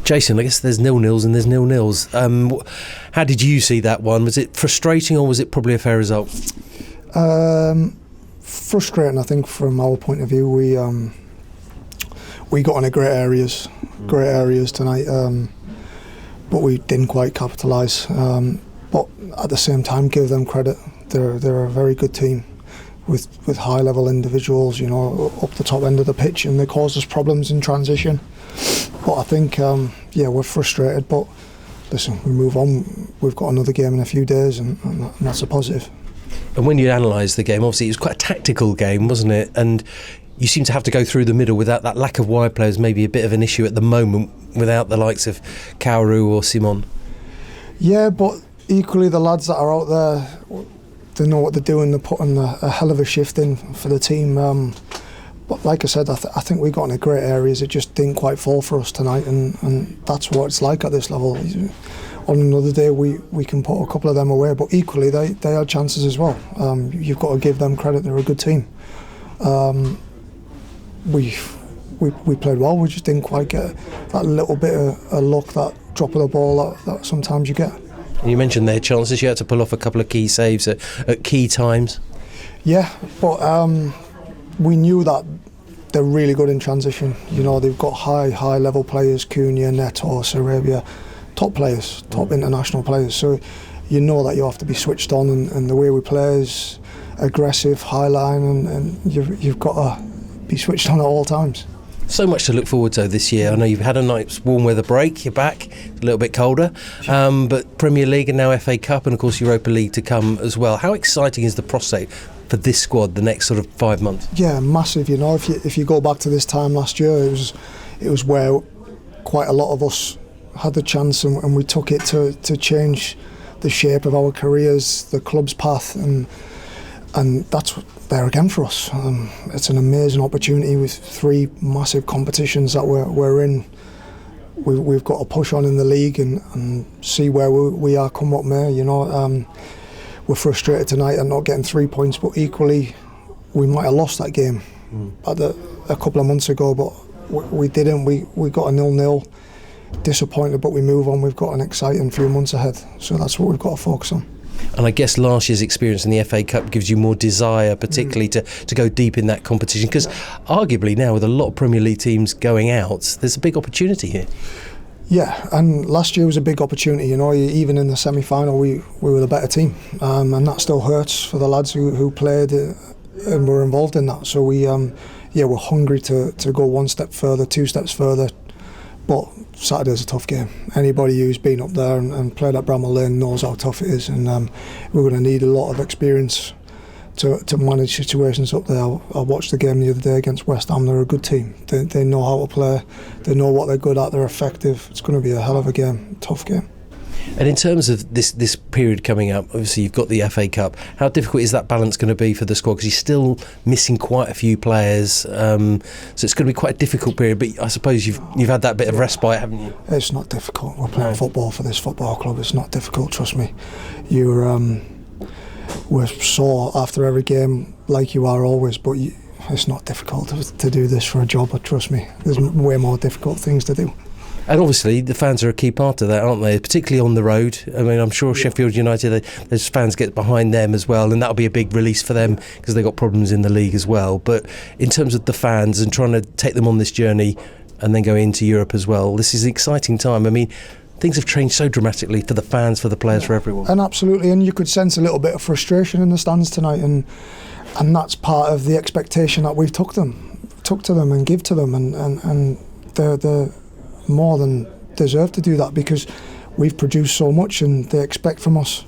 Jason, I guess there's nil-nils and there's nil-nils. How did you see that one? Was it frustrating or was it probably a fair result? Frustrating, I think, from our point of view. We got into great areas tonight, but we didn't quite capitalise. But at the same time, give them credit. They're a very good team with high-level individuals, you know, up the top end of the pitch, and they caused us problems in transition. But I think, we're frustrated. But listen, we move on. We've got another game in a few days, and that's a positive. And when you analyse the game, obviously it was quite a tactical game, wasn't it? And you seem to have to go through the middle without that lack of wide players, maybe a bit of an issue at the moment without the likes of Kaoru or Simon. Yeah, but equally the lads that are out there, they know what they're doing. They're putting a hell of a shift in for the team. But like I said, I think we got into great areas. It just didn't quite fall for us tonight, and that's what it's like at this level. On another day, we can put a couple of them away, but equally they had chances as well. You've got to give them credit. They're a good team. We played well. We just didn't quite get that little bit of luck, that drop of the ball that sometimes you get. You mentioned their chances. You had to pull off a couple of key saves at key times. Yeah, but we knew that they're really good in transition. You know, they've got high level players, Cunha, Neto, Sarabia, top players, top international players. So you know that you have to be switched on, and the way we play is aggressive, high line, and you've got to be switched on at all times. So much to look forward to this year. I know you've had a nice warm weather break, you're back, a little bit colder, but Premier League and now FA Cup and of course Europa League to come as well. How exciting is the prospect for this squad the next sort of 5 months? Yeah, massive. You know, if you go back to this time last year, it was where quite a lot of us had the chance, and we took it to change the shape of our careers, the club's path, and that's there again for us. It's an amazing opportunity with 3 massive competitions that we're in. We've got to push on in the league and see where we are come what may. You know, we're frustrated tonight at not getting 3 points, but equally we might have lost that game a couple of months ago, but we didn't. We got a 0-0. Disappointed, but we move on. We've got an exciting few months ahead, so that's what we've got to focus on. And I guess last year's experience in the FA Cup gives you more desire, particularly to go deep in that competition, because arguably now with a lot of Premier League teams going out, there's a big opportunity here. Yeah, and last year was a big opportunity. You know, even in the semi-final we were the better team, and that still hurts for the lads who played and were involved in that. So we're hungry to go 1 step further, 2 steps further. But Saturday's a tough game. Anybody who's been up there and played at Bramall Lane knows how tough it is, and we're going to need a lot of experience to manage situations up there. I watched the game the other day against West Ham. They're a good team. They know how to play. They know what they're good at. They're effective. It's going to be a hell of a game, tough game. And in terms of this period coming up, obviously you've got the FA Cup. How difficult is that balance going to be for the squad? Because you're still missing quite a few players, so it's going to be quite a difficult period. But I suppose you've had that bit of respite, haven't you? It's not difficult. We're playing football for this football club. It's not difficult, trust me. We're sore after every game, like you are always, but it's not difficult to do this for a job. But trust me, there's way more difficult things to do. And obviously the fans are a key part of that, aren't they? Particularly on the road. I mean, I'm sure Sheffield United, those fans get behind them as well, and that'll be a big release for them because they've got problems in the league as well. But in terms of the fans and trying to take them on this journey and then go into Europe as well, this is an exciting time. I mean, things have changed so dramatically for the fans, for the players, for everyone. And absolutely, and you could sense a little bit of frustration in the stands tonight, and that's part of the expectation that we've took to them and give to them, and they're more than deserve to do that because we've produced so much and they expect from us,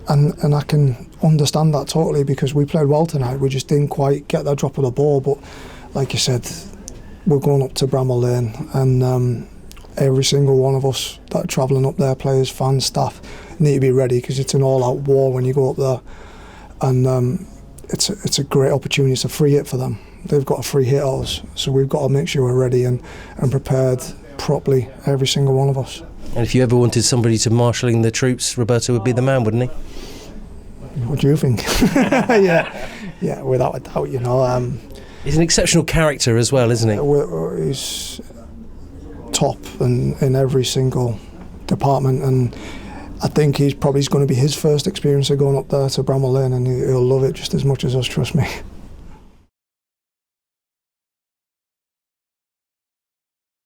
and I can understand that totally because we played well tonight. We just didn't quite get that drop of the ball, but like you said, we're going up to Bramall Lane, and every single one of us that are travelling up there, players, fans, staff, need to be ready because it's an all-out war when you go up there, and it's a great opportunity. It's a free hit for them. They've got a free hit at us, so we've got to make sure we're ready and prepared properly, every single one of us. And if you ever wanted somebody to marshalling the troops, Roberto would be the man, wouldn't he? What do you think? yeah, without a doubt, you know. He's an exceptional character as well, isn't he? He's top in every single department, and I think he's going to be his first experience of going up there to Bramall Lane, and he'll love it just as much as us, trust me.